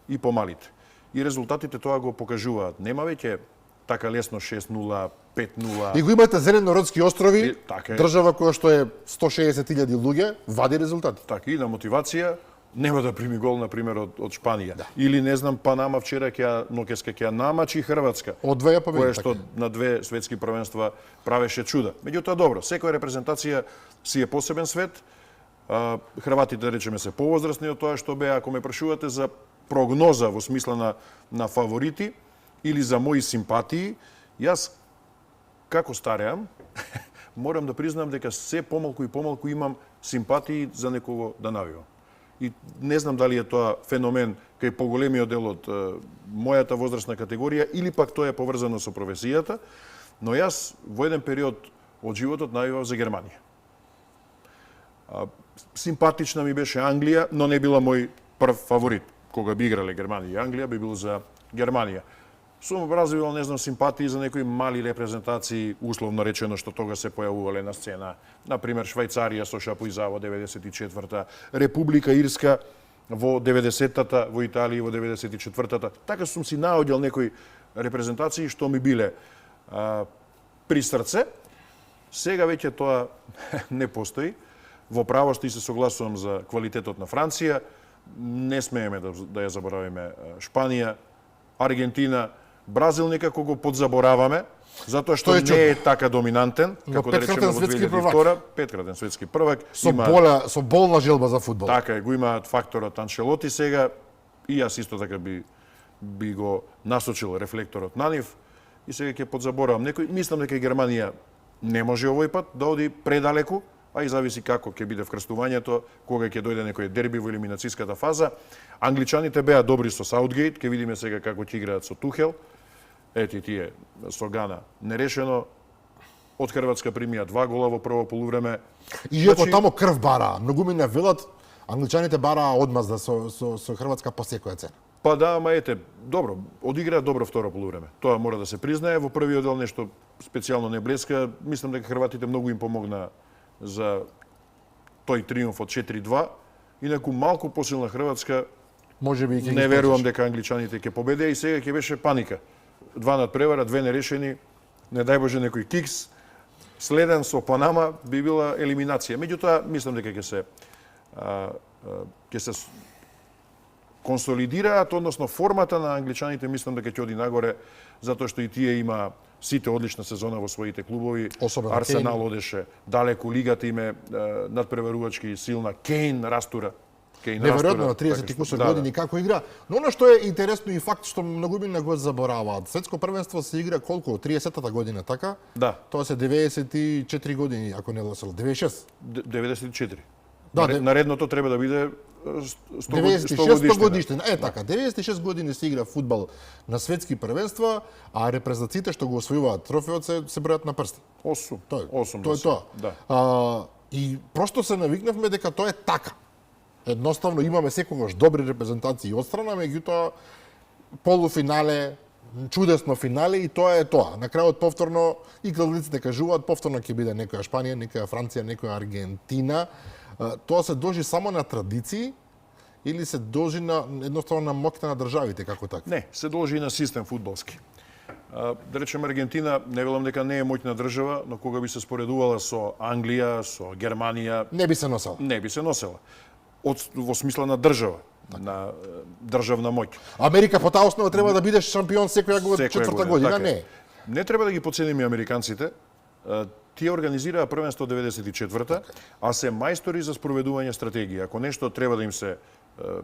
и помалите. И резултатите тоа го покажуваат. Нема веќе така лесно 6-0, 5-0. И го имате Зеленородски острови, така држава која што е 160.000 луѓе, вади резултати. Така и на мотивација нема да прими гол, например, од Шпанија. Да. Или, не знам, Панама вчера ноќеска ќе намачи Хрватска. Од две победи. Која што на две светски првенства правеше чуда. Меѓутоа, добро, секоја репрезентација си е посебен свет. Хрватите, да речеме, се повозрасни од тоа што беа. Ако ме прашувате за прогноза во смисла на фаворити или за мои симпатии, јас, како стареам, морам да признам дека се помалку и помалку имам симпатии за некого да навивам. И не знам дали е тоа феномен кај поголемиот дел од мојата возрастна категорија или пак тоа е поврзано со професијата, но јас во еден период од животот навивав за Германија. Симпатична ми беше Англија, но не била мој прв фаворит. Кога би играле Германија и Англија, би бил за Германија. Сум развивал, не знам, симпатии за некои мали репрезентации, условно речено, што тога се појавувале на сцена. Например, Швајцарија со Шапуиза во 94-та, Република Ирска во 90-та, во Италија во 94-та. Така сум си наоѓал некои репрезентации што ми биле при срце. Сега веќе тоа не постои. Во правост и се согласувам за квалитетот на Франција. Не смееме да ја заборавиме Шпанија, Аргентина, Бразил некако го подзабораваме, затоа што не е така доминантен, како да речеме во 2002, петкратен светски првак. Со болна желба за фудбал. Така е, го имаат факторот Анчелоти сега, и јас исто така би го насочил рефлекторот на нив, и сега ќе подзаборавам некој. Мислам дека Германија не може овој пат да оди предалеку, а и зависи како ќе биде вкрстувањето, кога ќе дојде некој дерби во елиминацијската фаза. Англичаните беа добри со Саутгейт, ќе видиме сега како ќе играат со Тухел. Ети тие со Гана нерешено. Од Хрватска примија 2 гола во прво полувреме. И ако тамо крв бараа, многу не велат, англичаните бараа одмазда со Хрватска по секоја цена. Па да, ама ете, добро, одиграа добро второ полувреме. Тоа мора да се признае. Во првиот дел нешто специјално не блеска. Мислам дека хрватите многу им помогна за тој триумф од 4-2. Инаку малку посилна Хрватска можеби ќе Не верувам дека англичаните ќе победеа и сега ќе беше паника. 2 надпревара, 2 нерешени, не дај Боже некој кикс, следен со Панама би била елиминација. Меѓутоа, мислам дека ќе се консолидираат, односно формата на англичаните мислам дека ќе оди нагоре, затоа што и тие има сите одлична сезона во своите клубови. Особено Арсенал Кейн. одеше далеко, лигата им е надпреварувачки силна. Кейн растура. Неверојатно на 30 кусор години како игра. Но она што е интересно и факт што многумина го забораваат. Светско првенство се игра колку? 30-та година, така? Да. Тоа се 94 години, ако не ласел. 96. 94. Да, Наредното треба да биде 96 годишнина. Така, 96 години се игра фудбал на светски првенства, а репрезентациите што го освојуваат трофеот се бројат на прсти. 8. Тоа е 8 тоа. Да. И просто се навикнавме дека тоа е така. Едноставно имаме секогаш добри репрезентации од страна, меѓутоа полуфинале, чудесно финале и тоа е тоа. На крајот повторно и гледалците кажуваат повторно ќе биде некоја Шпанија, некоја Франција, некоја Аргентина. Тоа се должи само на традиции или се должи на едноставно на моќта на државите како така? Не, се должи и на систем фудбалски. Да речем Аргентина, не велам дека не е моќна држава, но кога би се споредувала со Англија, со Германија, Не би се носела. не би се носела. Во смисла на држава, на државна моќ. Америка по таа основа треба да бидеш шампион секоја четврта година, така е. не. Не треба да ги подцениме американците. Тие организираа првенство 94-та, а се мајстори за спроведување стратегија. Ако нешто треба да им се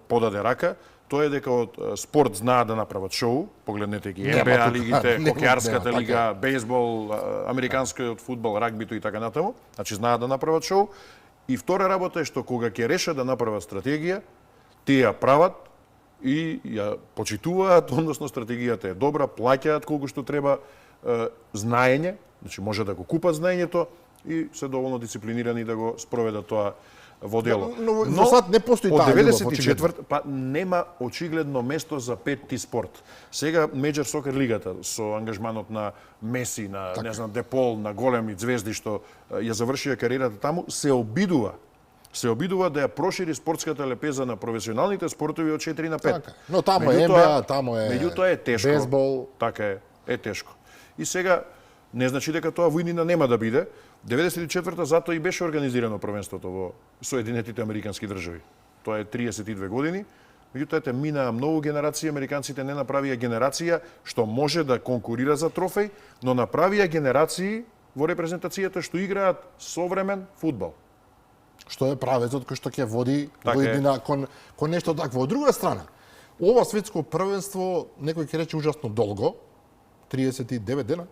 подаде рака, тоа е дека од спорт знаат да направат шоу, погледнете ги НБА лигите, хокејарската лига, бейсбол, американскиот фудбал, рагбито и така натаму, значи знаат да направат шоу. И втора работа е што кога ќе решат да направат стратегија, тие ја прават и ја почитуваат, односно стратегијата е добра, плаќаат колку што треба знаење, значи може да го купат знаењето и се доволно дисциплинирани да го спроведат тоа во дело. Но сад не постои од таа љубов, 94 па нема очигледно место за петти спорт. Сега Меџор Сокер лигата со ангажманот на Меси, на не знам Депол, на големи звезди што ја завршија кариерата таму, се обидува да ја прошири спортската лепеза на професионалните спортови од 4 на 5. Така. Но таму е НБА, таму е меѓутоа е тешко. бейсбол. Така е тешко. И сега не значи дека тоа војнина нема да биде. 94-та затоа и беше организирано првенството во Соединетите Американски држави. Тоа е 32 години. Меѓутоа ете минаа многу генерации, американците не направија генерација што може да конкурира за трофеј, но направија генерации во репрезентацијата што играат современ фудбал. Што е правецот кој што ќе води Така војдина кон нешто такво. Од друга страна, ова светско првенство некој ќе рече ужасно долго, 39 дена.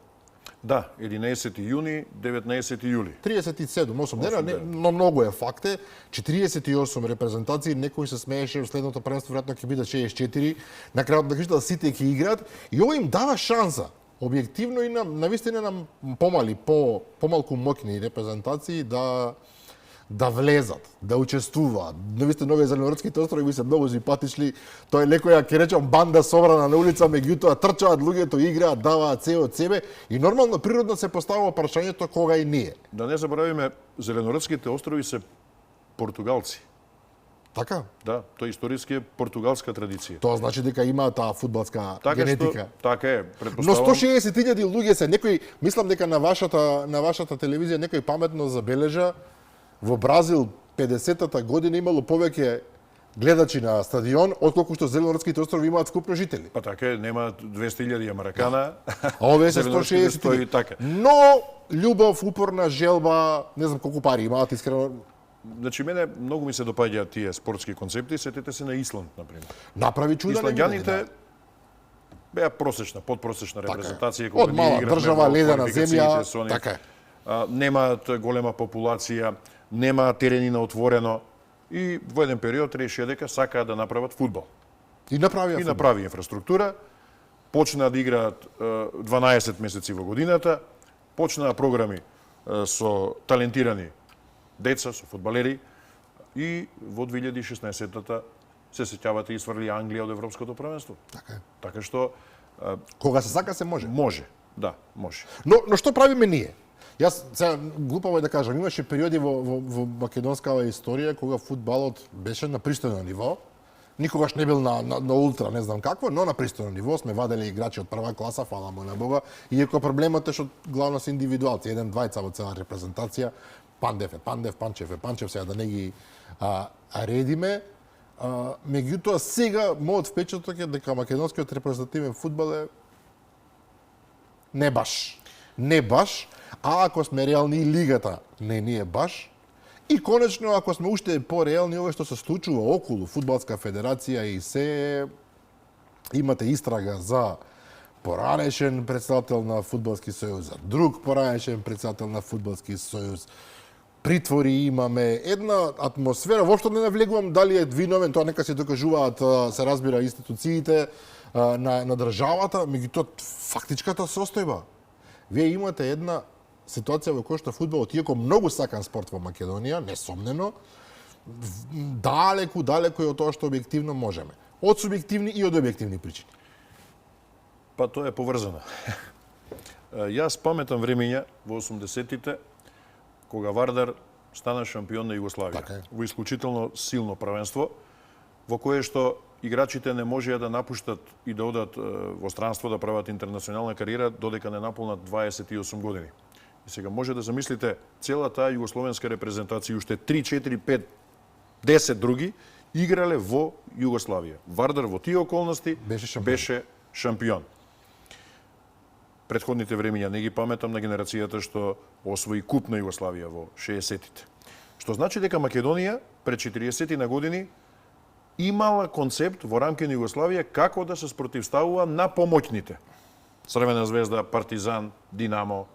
Да, 11 јуни, 19 јули. 37, 8 дена, но многу е факт е, 48 репрезентации, некој се смееше во следното првенство, веројатно ќе биде 64, на крајот на криштата сите ќе играат и ова им дава шанса, објективно и на вистина на помалку моќни репрезентации да влезат, да учествуваат. Навистина овие зеленородските острови ми се многу симпатични. Тоа е некоја, ќе речам, банда собрана на улица, меѓутоа трчаат луѓето, играат, даваат се од себе и нормално природно се поставува прашањето кога и ние. Да не заборавиме, зеленородските острови се португалци. Така? Да, тоа историски е португалска традиција. Тоа значи дека има таа фудбалска генетика. Така е, Но претпоставувам. 160.000 луѓе се, некој, мислам дека на вашата телевизија некој паметно забележа во Бразил 50-та година имало повеќе гледачи на стадион отколку што зеленородските острови имаат вкупно жители. Па така е, нема 200.000 Маракана. А овие се Зеленородските стои 160.000. така. Но љубов, упорна желба, не знам колку пари имаат искрено. Значи мене многу ми се допаѓаат тие спортски концепти, сетете се на Исланд на пример. Направи чуда на Исландјаните беа просечна, подпросечна репрезентација Од мала држава, ледена земја, со така е. Немаат голема популација, немаат терени на отворено и во еден период решија дека сакаат да направат фудбал. И направија И фудбал. направи инфраструктура, почнаа да играат 12 месеци во годината, почнаа програми со талентирани деца, со фудбалери и во 2016-та се сеќавате и сврли Англија од Европското првенство. Така е. Така што Кога се сака се може. може, да, може. Но што правиме ние? Јас сега глупаво е да кажам, имаше периоди во македонскава историја кога фудбалот беше на пристојно ниво, Никогаш не бил на ултра, не знам какво, но на пристојно ниво сме вадели играчи од прва класа, фала му на Бога, иако проблемот е што главно се индивидуалци, еден двајца во цела репрезентација, Пандев е Пандев, Панчев е Панчев, сега да не ги редиме. Меѓутоа сега мојот впечаток е дека македонскиот репрезентативен фудбал е не баш, а ако сме реални лигата не ни е баш. И конечно, ако сме уште по-реални, ова што се случува околу Фудбалска федерација и се имате истрага за поранешен председател на Фудбалски сојуз, за друг поранешен председател на Фудбалски сојуз, притвори имаме, една атмосфера, воопшто не навлегувам дали е виновен, тоа нека се докажуваат, се разбира, институциите на државата, меѓутоа фактичката состојба. Вие имате една ситуација во која што фудбалот, иако многу сакан спорт во Македонија, несомнено, далеку е од тоа што објективно можеме. Од субјективни и од објективни причини. Па тоа е поврзано. Јас паметам времења во 80-тите, кога Вардар стана шампион на Југославија. Така е. Во исклучително силно правенство, во кое што играчите не можеа да напуштат и да одат во странство да прават интернационална кариера додека не наполнат 28 години. И сега може да замислите цела таа југословенска репрезентација, уште 3, 4, 5, 10 други играле во Југославија. Вардар во тие околности беше шампион. Претходните времења не ги паметам на генерацијата што освои куп на Југославија во 60-тите. Што значи дека Македонија пред 40 на години имала концепт во рамки на Југославија како да се спротивставува на помоќните. Црвена звезда, Партизан, Динамо,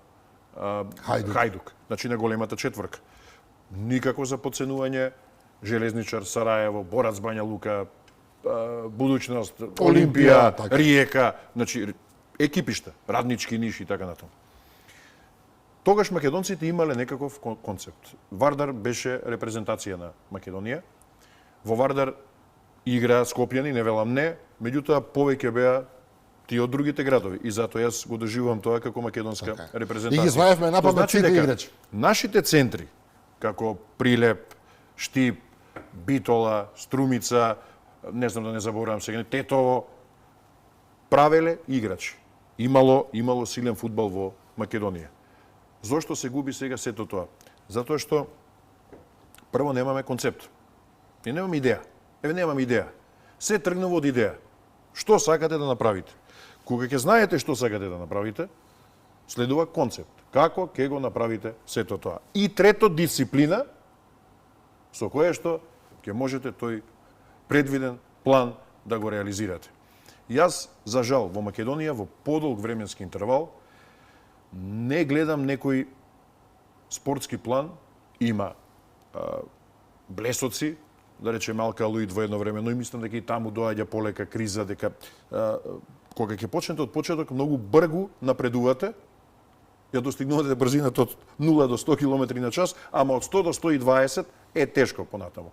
Хајдук, значи на големата четворка. Никако за подценување Железничар, Сараево, Борац Бања Лука, Будуќност, Олимпија, Риека, значи екипишта, Раднички Ниш и така натаму. Тогаш македонците имале некаков концепт. Вардар беше репрезентација на Македонија. Во Вардар играа Скопјани, не велам не, меѓутоа повеќе беа тие од другите градови и затоа јас го доживувам тоа како македонска репрезентација. И ги знаевме напамет сите играчи. Нашите центри, како Прилеп, Штип, Битола, Струмица, не знам да не заборавам сега, Тетово, правеле играчи. Имало силен фудбал во Македонија. Зошто се губи сега сето тоа? Затоа што прво немаме концепт. И немам идеја. Немам идеја. Се тргнува од идеја. Што сакате да направите? Кога ќе знаете што сакате да направите, следува концепт. Како ќе го направите сето тоа? И трето, дисциплина, со која што ќе можете тој предвиден план да го реализирате. Јас, за жал, во Македонија, во подолг временски интервал, не гледам некој спортски план, има блесоци, да рече Малка Алуид во едно време, но и мислам дека и таму доаѓа полека криза, дека кога ќе почнете од почеток, многу бргу напредувате, ја достигнувате брзината од 0 до 100 км на час, ама од 100 до 120 е тешко понатаму.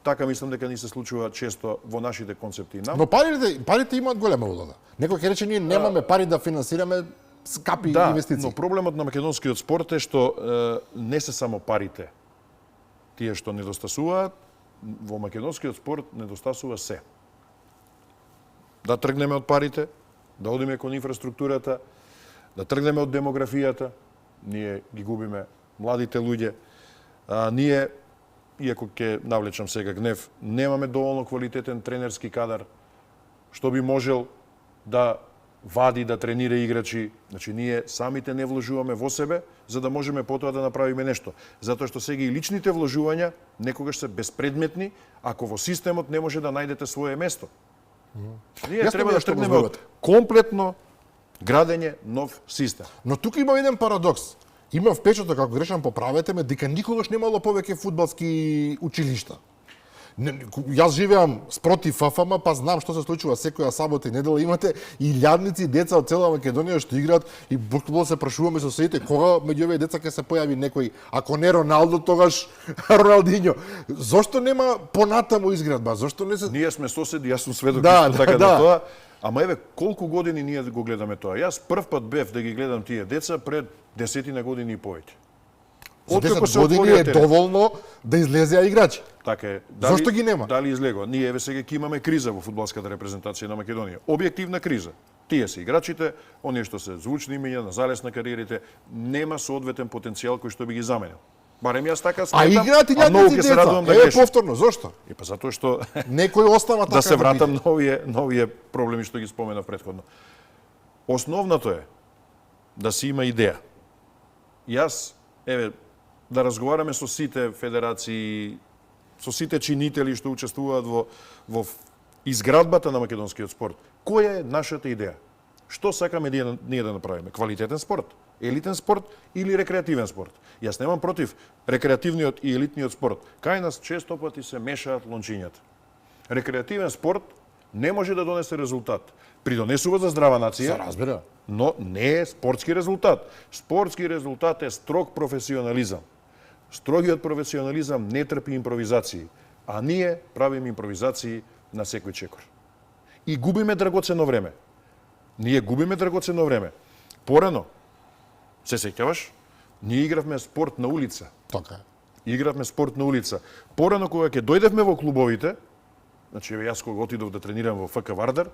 Така мислам дека ни се случува често во нашите концепти. Но парите имаат голема улога. Некој ќе рече ние немаме пари да финансираме скапи инвестиции. Но проблемот на македонскиот спорт е што не се само парите тие што недостасуваат, во македонскиот спорт недостасува се. Да тргнеме од парите, да одиме кон инфраструктурата, да тргнеме од демографијата, ние ги губиме младите луѓе, ние, иако ќе навлечам сега гнев, немаме доволно квалитетен тренерски кадар, што би можел да вади, да тренира играчи. Значи, ние самите не вложуваме во себе, за да можеме потоа да направиме нешто. Затоа што сега и личните вложувања некогаш се безпредметни, ако во системот не може да најдете свое место. Ние треба да тргнеме од комплетно градење нов систем. Но тука има еден парадокс. Има впечаток, ако грешам поправете ме, дека никогаш немало повеќе фудбалски училишта. Јас живеам спротив ФФМ, па знам што се случува секоја сабота и недела. Имате илјадници деца од цела Македонија што играат и буквално се прашуваме со сите кога меѓу овие деца ќе се појави некој, ако не Роналдо, тогаш Роналдињо. Зошто нема понатаму изградба? Зошто не се... Ние сме соседи, јас сум сведок исто така на тоа. Ама еве колку години ние го гледаме тоа. Јас прв пат бев да ги гледам тие деца пред 10 години и повеќе. За Откако 10 се години отворија е терен. доволно да излезеа играчи. Така е. Зошто ги нема? Дали излегува? Ние еве сега ќе имаме криза во фудбалската репрезентација на Македонија. Објективна криза. Тие се играчите, оние што се звучни имиња на залез на кариерите, нема соодветен потенцијал кој што би ги заменил. Барем јас така А сметам. играат и многу някакви ќе се деца. радувам да Е, грешам. повторно, зошто? И па затоа што Некој остава така да се биде. вратам на овие проблеми што ги споменав претходно. Основното е да си има идеја. Јас, еве, да разговараме со сите федерации, со сите чинители што учествуваат во изградбата на македонскиот спорт. Која е нашата идеја? Што сакаме ние да направиме? Квалитетен спорт, елитен спорт или рекреативен спорт? Јас немам против рекреативниот и елитниот спорт. Кај нас често пати се мешаат лончињата. Рекреативен спорт не може да донесе резултат. Придонесува за здрава нација, Се разбира. но не е спортски резултат. Спортски резултат е строг професионализам. Строгиот професионализам не трпи импровизации, а ние правиме импровизации на секој чекор. И губиме драгоцено време. Ние губиме драгоцено време. Порано, се сеќаваш, ние игравме спорт на улица. Така е. Игравме спорт на улица. Порано кога ќе дојдевме во клубовите, значи еве јас кога отидов да тренирам во ФК Вардар,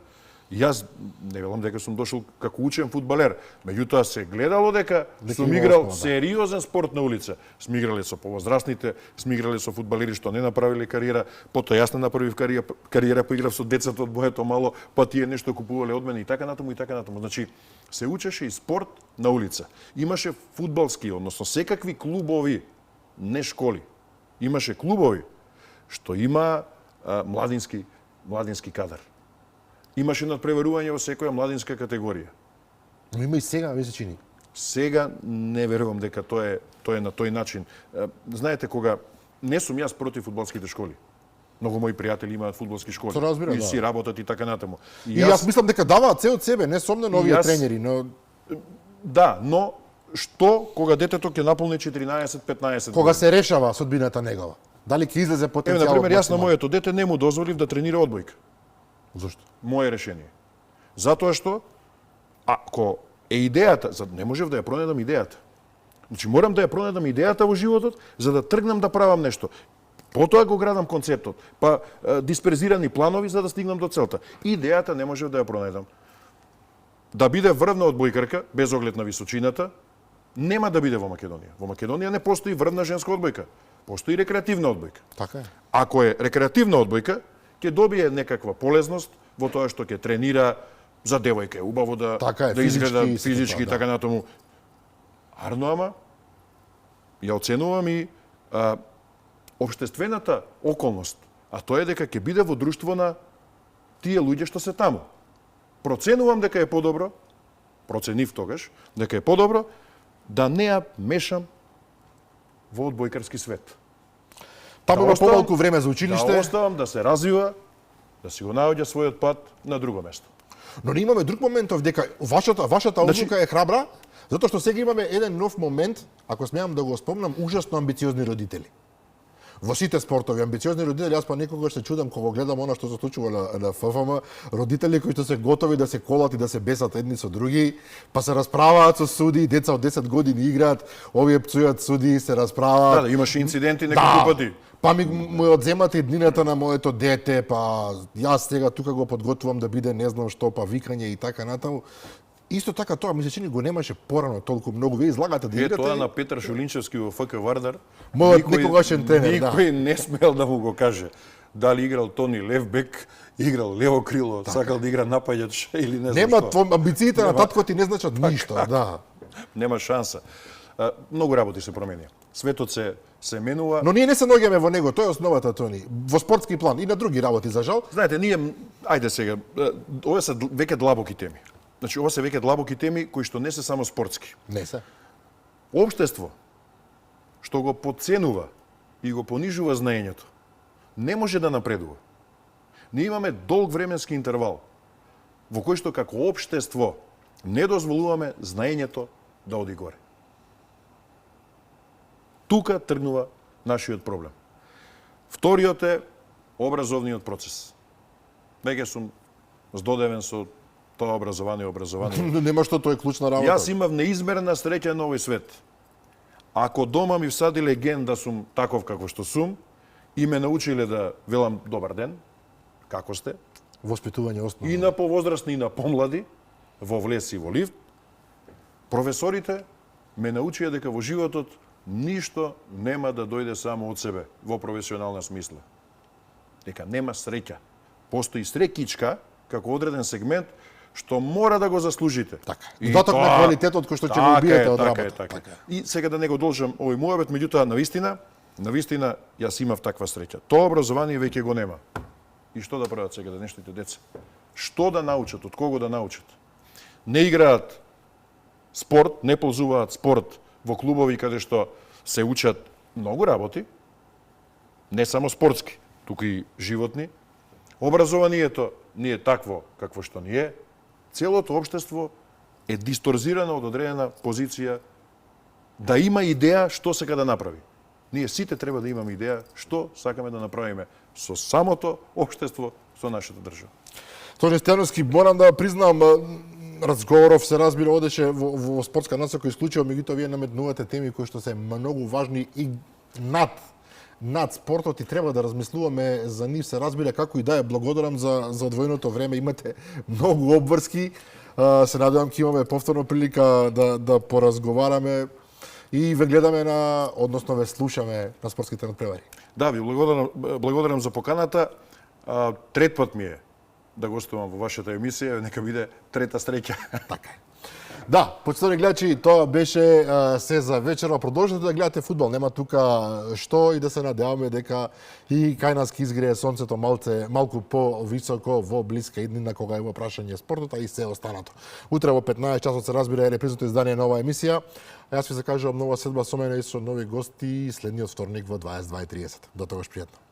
јас не велам дека сум дошол како учен фудбалер, меѓутоа се гледало дека сум има играл основа, да. сериозен спорт на улица. Сме играле со повозрастните, сме играле со фудбалери што не направиле кариера, потоа јас не направив кариера, поиграв со децата од моето мало, па тие нешто купувале од мене и така натаму и така натаму. Значи се учеше и спорт на улица. Имаше фудбалски, односно секакви клубови, не школи. Имаше клубови што има младински кадар. Имаше надпреварување во секоја младинска категорија. Но има и сега, ми се чини. Сега не верувам дека тоа е на тој начин. Знаете, кога не сум јас против фудбалските школи. Многу мои пријатели имаат фудбалски школи. Се разбира, и да. си работат и така натаму. И јас мислам дека даваат се од себе, не сомнено овие јас- тренери, но Да, но што кога детето ќе наполни 14-15 кога се решава судбината негова. Дали ќе излезе Еве, потенцијалот? например, јас на максимално? моето дете не му дозволив да тренира одбојка. Зошто? Мое решение. Затоа што, ако е идејата, не можев да ја пронедам идејата. Значи, морам да ја пронедам идејата во животот, за да тргнам да правам нешто. Потоа го градам концептот, па дисперзирани планови за да стигнам до целта. Идејата не можев да ја пронедам. Да биде врвна одбојкарка, без оглед на височината, нема да биде во Македонија. Во Македонија не постои врвна женска одбојка. Постои рекреативна одбојка. Така е. Ако е рекреативна одбојка, ќе добие некаква полезност во тоа што ќе тренира за девојка е убаво да Така е, да изгледа физички и сето физички и тоа, да. така натаму. Арно ама ја оценувам и општествената околност, а тоа е дека ќе биде во друштво на тие луѓе што се таму. Проценувам дека е подобро, проценив тогаш, дека е подобро да не ја мешам во одбојкарски свет. Таму Да има оставам- помалку време за училиште, Да оставам да се развива, да си го наоѓа својот пат на друго место. но ние имаме друг момент дека вашата Значи- одлука е храбра, затоа што сега имаме еден нов момент, ако смеам да го спомнам, ужасно амбициозни родители. Во сите спортови амбициозни родители, јас па некогаш се чудам кога гледам она што се случува на ФФМ, родители кои што се готови да се колат и да се бесат едни со други, па се расправаат со суди, деца од 10 години играат, овие пцујат суди, се расправаат. Да, имаше инциденти неколку пати. Па му ја одземате еднината на моето дете, па јас сега тука го подготвувам да биде не знам што, па викање и така натаму. Исто така тоа ми се чини го немаше порано толку многу. Вие излагате да Е, играте. тоа на Петар Шулинчевски во ФК Вардар. Мојот некогашен тренер, да. Никој не смел да му го каже. Дали играл Тони Левбек, играл лево крило, сакал да игра напаѓач или не знам Нема што. амбициите на татко ти не значат ништо, да. Нема шанса. Многу работи се променија. Светот се менува. Но ние не се наоѓаме во него, тоа е основата, Тони. Во спортски план и на други работи за жал. Знаете, ние, ајде сега, ова се веќе длабоки теми. Значи, ова се веќе длабоки теми кои што не се само спортски. Не се. Општество што го подценува и го понижува знаењето, не може да напредува. Ние имаме долг временски интервал во кој што како општество не дозволуваме знаењето да оди горе. Тука тргнува нашиот проблем. Вториот е образовниот процес. Веќе сум здодевен со тоа образование. Нема што тоа е клучна работа. Јас имав неизмерна среќа на овој свет. Ако дома ми всадиле ген да сум таков како што сум и ме научиле да велам добар ден, како сте, Воспитување основно. и на повозрастни и на помлади, во влез и во лифт, професорите ме научија дека во животот ништо нема да дојде само од себе во професионална смисла. Дека нема среќа. Постои среќичка како одреден сегмент што мора да го заслужите. Така. Доток на квалитетот кој што ќе го убиете од работа. Така. И сега да не го должам овој муабет, меѓутоа навистина јас имав таква среќа. Тоа образование веќе го нема. И што да прават сега денешните деца? Што да научат, од кого да научат? Не играат спорт, не ползуваат спорт во клубови каде што се учат многу работи, не само спортски, туку и животни. Образованието не е такво какво што ни е. Целото општество е дисторзирано од одредена позиција да има идеја што сака да направи. Ние сите треба да имаме идеја што сакаме да направиме со самото општество, со нашата држава. Тони Стојановски, морам да признам, разговоров се разбира одеше во спортска насока исклучиво, меѓутоа вие наметнувате теми кои што се многу важни и над спортот и треба да размислуваме за нив, се разбира како и да е. Благодарам за одвоеното време, имате многу обврски. Се надевам ќе имаме повторно прилика да поразговараме и ве гледаме односно ве слушаме на спортските надпревари. Да, ви благодарам за поканата. Трет пат ми е да гостувам во вашата емисија, нека биде трета среќа. Така е. Да, почитувани гледачи, тоа беше се за вечера. Продолжете да гледате фудбал, нема тука што и да се надеваме дека и кај нас ќе изгрее сонцето малку повисоко во блиска иднина кога е во прашање спортот, а и се останато. Утре во 15 часот се разбира е репризното издание на оваа емисија. Јас ви закажувам нова седба со мене и со нови гости следниот вторник во 22:30. До тогаш пријатно.